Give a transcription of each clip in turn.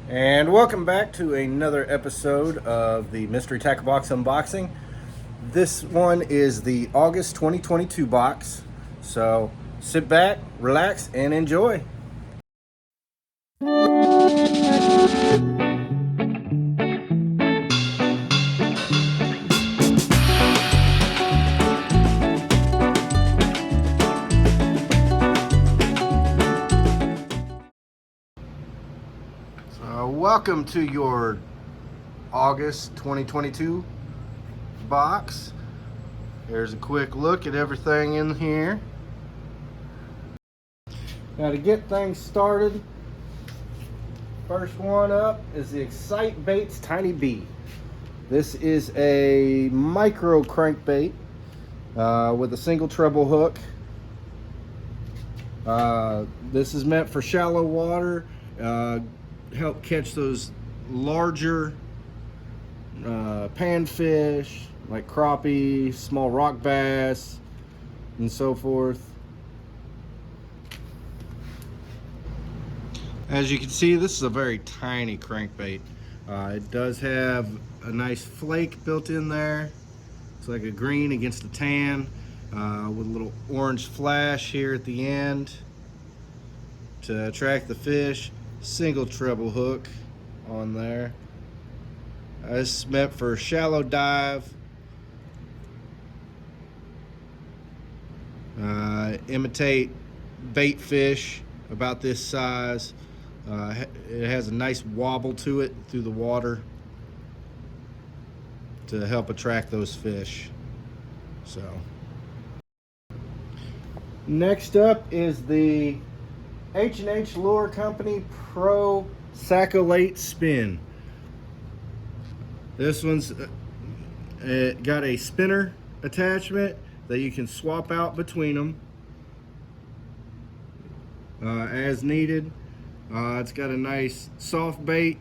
And welcome back to another episode of the Mystery Tackle Box Unboxing. This one is the August 2022 box. So sit back, relax, and enjoy. Welcome to your August 2022 box. Here's a quick look at everything in here. Now to get things started, first one up is the Excite Baits Tiny B. This is a micro crankbait with a single treble hook. This is meant for shallow water. Help catch those larger panfish like crappie, small rock bass, and so forth. As you can see, this is a very tiny crankbait. It does have a nice flake built in there. It's like a green against a tan with a little orange flash here at the end to attract the fish. Single treble hook on there. This is meant for shallow dive. Imitate bait fish about this size. It has a nice wobble to it through the water to help attract those fish. So next up is the H&H Lure Company Pro Sackolate Spin. This one's got a spinner attachment that you can swap out between them as needed. It's got a nice soft bait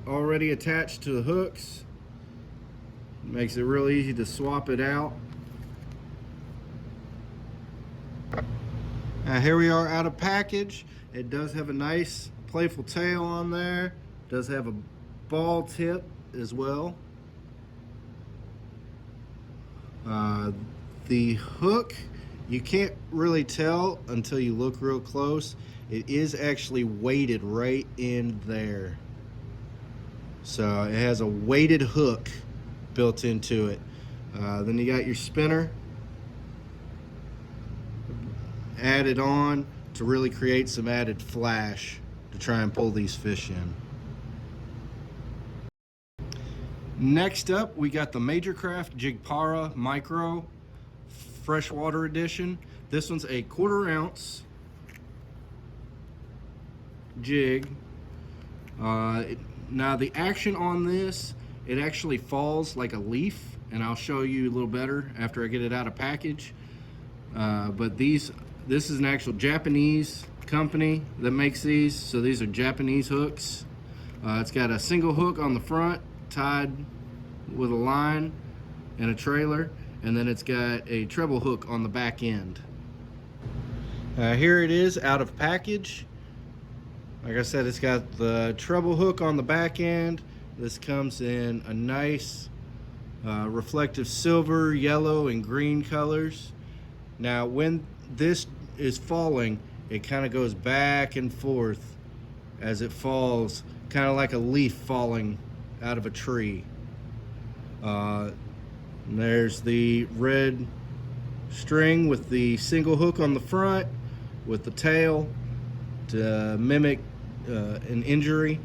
already attached to the hooks. Makes it real easy to swap it out. Here we are out of package. It does have a nice playful tail on there. It does have a ball tip as well. The hook, you can't really tell until you look real close. It is actually weighted right in there. So it has a weighted hook built into it. Then you got your spinner added on to really create some added flash to try and pull these fish in. Next up, we got the Major Craft Jigpara Micro Freshwater Edition. This one's a 1/4 ounce jig. Now the action on this, it actually falls like a leaf, and I'll show you a little better after I get it out of package. But this is an actual Japanese company that makes these, so these are Japanese hooks. It's got a single hook on the front tied with a line and a trailer, and then it's got a treble hook on the back end. Here it is out of package. Like I said, it's got the treble hook on the back end. This comes in a nice reflective silver, yellow, and green colors. Now when this is falling, it kind of goes back and forth as it falls, kind of like a leaf falling out of a tree. There's the red string with the single hook on the front with the tail to mimic an injury.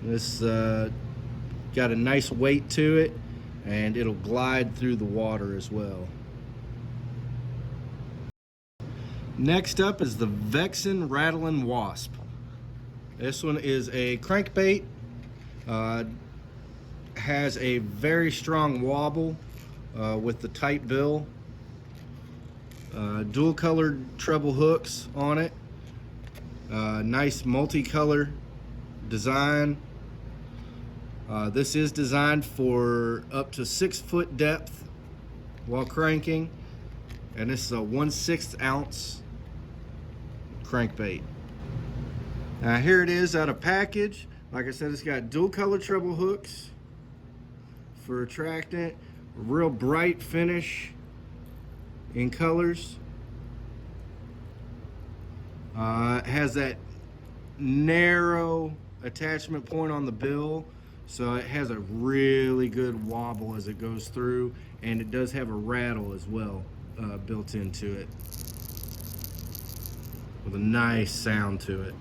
This got a nice weight to it, and it'll glide through the water as well. Next up is the Vexin Rattlin Wasp. This one is a crankbait. Has a very strong wobble with the tight bill. Dual colored treble hooks on it. Nice multicolor design. This is designed for up to 6 foot depth while cranking, and this is a 1/6 ounce crankbait. Now here it is out of package. Like I said, it's got dual color treble hooks for attractant, a real bright finish in colors. It has that narrow attachment point on the bill, so it has a really good wobble as it goes through, and it does have a rattle as well built into it with a nice sound to it.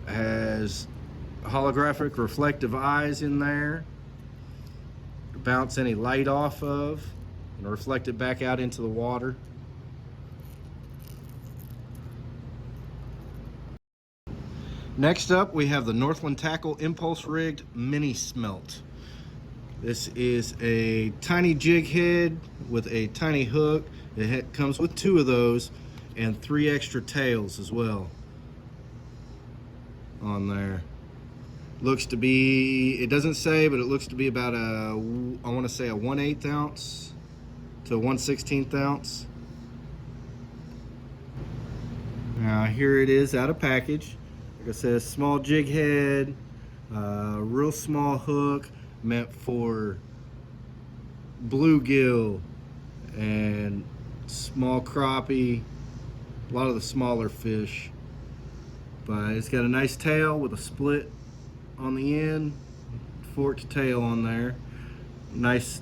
Has holographic reflective eyes in there to bounce any light off of and reflect it back out into the water. Next up, we have the Northland Tackle Impulse Rigged Mini Smelt. This is a tiny jig head with a tiny hook. It comes with 2 of those and 3 extra tails as well on there. Looks to be, it doesn't say, but it looks to be about a, I want to say a 1/8 ounce to 1/16 ounce. Now here it is out of package. Like I said, small jig head, real small hook, meant for bluegill and small crappie, a lot of the smaller fish. But it's got a nice tail with a split on the end, forked tail on there. Nice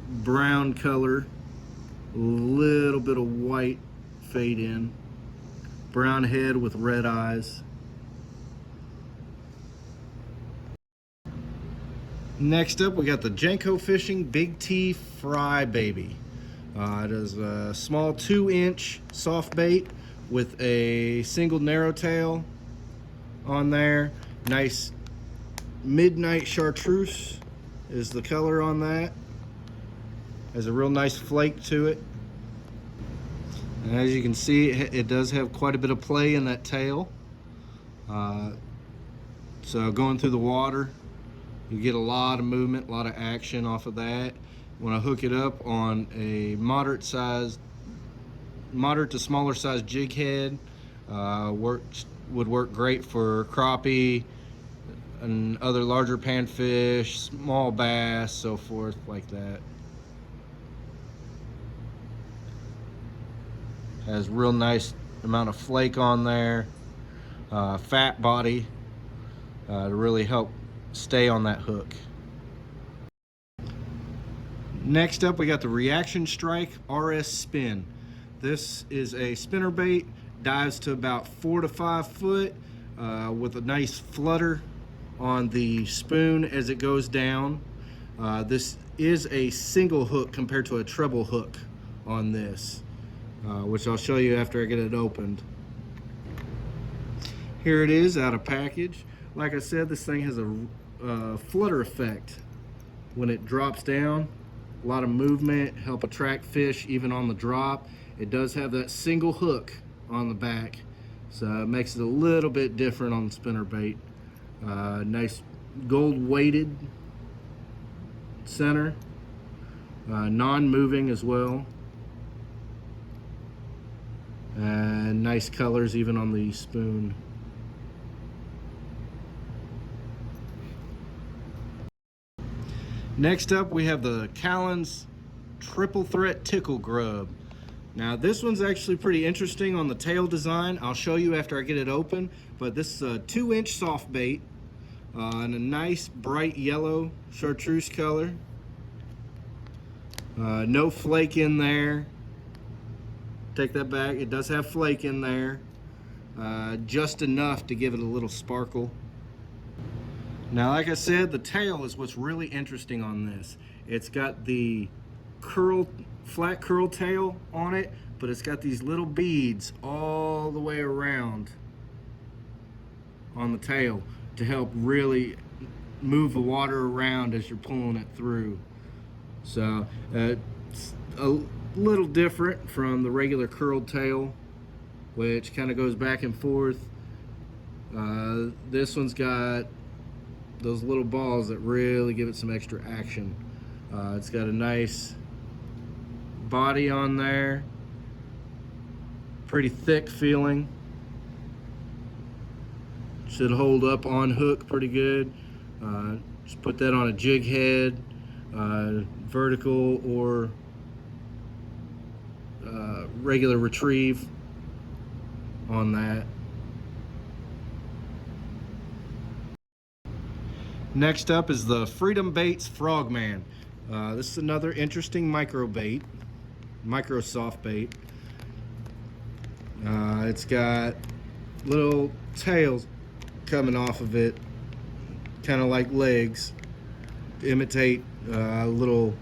brown color, a little bit of white fade in. Brown head with red eyes. Next up, we got the Jenko Fishing Big T Fry Baby. It is a small 2-inch soft bait with a single narrow tail on there. Nice midnight chartreuse is the color on that. Has a real nice flake to it. And as you can see, it does have quite a bit of play in that tail. So going through the water, you get a lot of movement, a lot of action off of that. When I hook it up on a moderate to smaller size jig head, would work great for crappie and other larger panfish, small bass, so forth like that. Has real nice amount of flake on there, fat body to really help stay on that hook. Next up, we got the Reaction Strike RS Spin. This is a spinner bait, dives to about 4 to 5 foot with a nice flutter on the spoon as it goes down. This is a single hook compared to a treble hook on this, which I'll show you after I get it opened. Here it is out of package. Like I said, this thing has a flutter effect when it drops down. A lot of movement, help attract fish even on the drop. It does have that single hook on the back, so it makes it a little bit different on the spinner bait. Nice gold weighted center, non-moving as well, and nice colors even on the spoon. Next up, we have the Callan's Triple Threat Tickle Grub. Now this one's actually pretty interesting on the tail design. I'll show you after I get it open, but this is a 2-inch soft bait and a nice bright yellow chartreuse color. No flake in there. Take that back, it does have flake in there, just enough to give it a little sparkle. Now, like I said, the tail is what's really interesting on this. It's got the flat curl tail on it, but it's got these little beads all the way around on the tail to help really move the water around as you're pulling it through. So it's a little different from the regular curled tail, which kind of goes back and forth. This one's got those little balls that really give it some extra action. It's got a nice body on there, pretty thick feeling. Should hold up on hook pretty good. Just put that on a jig head, vertical or regular retrieve on that. Next up is the Freedom Baits Frogman. This is another interesting micro bait, micro soft bait. It's got little tails coming off of it, kind of like legs, to imitate little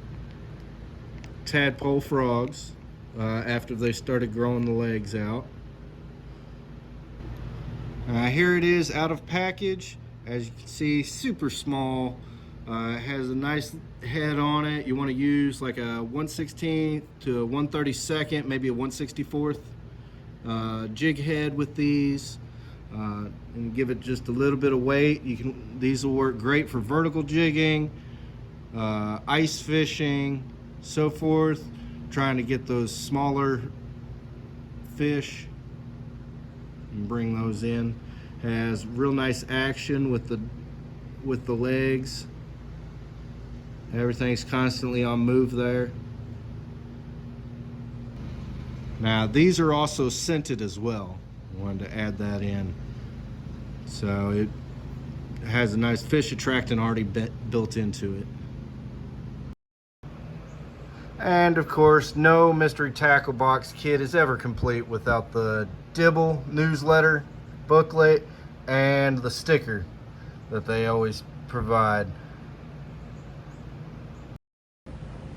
tadpole frogs after they started growing the legs out. Here it is out of package. As you can see, super small. It has a nice head on it. You want to use like a 1/16th to a 1/32nd, maybe a 1/64th jig head with these, and give it just a little bit of weight. These will work great for vertical jigging, ice fishing, so forth. Trying to get those smaller fish and bring those in. Has real nice action with the legs. Everything's constantly on move there. Now these are also scented as well. I wanted to add that in. So it has a nice fish attractant already built into it. And of course, no mystery tackle box kit is ever complete without the Dibble newsletter, booklet, and the sticker that they always provide.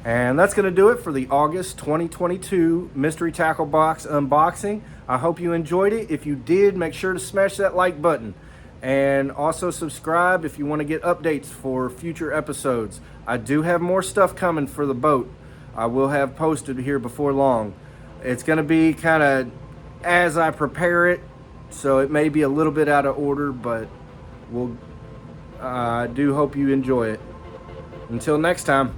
And that's going to do it for the August 2022 mystery tackle box unboxing. I hope you enjoyed it. If you did, make sure to smash that like button, and also subscribe if you want to get updates for future episodes. I do have more stuff coming for the boat. I will have posted here before long. It's going to be kind of as I prepare it, so it may be a little bit out of order, but I do hope you enjoy it. Until next time.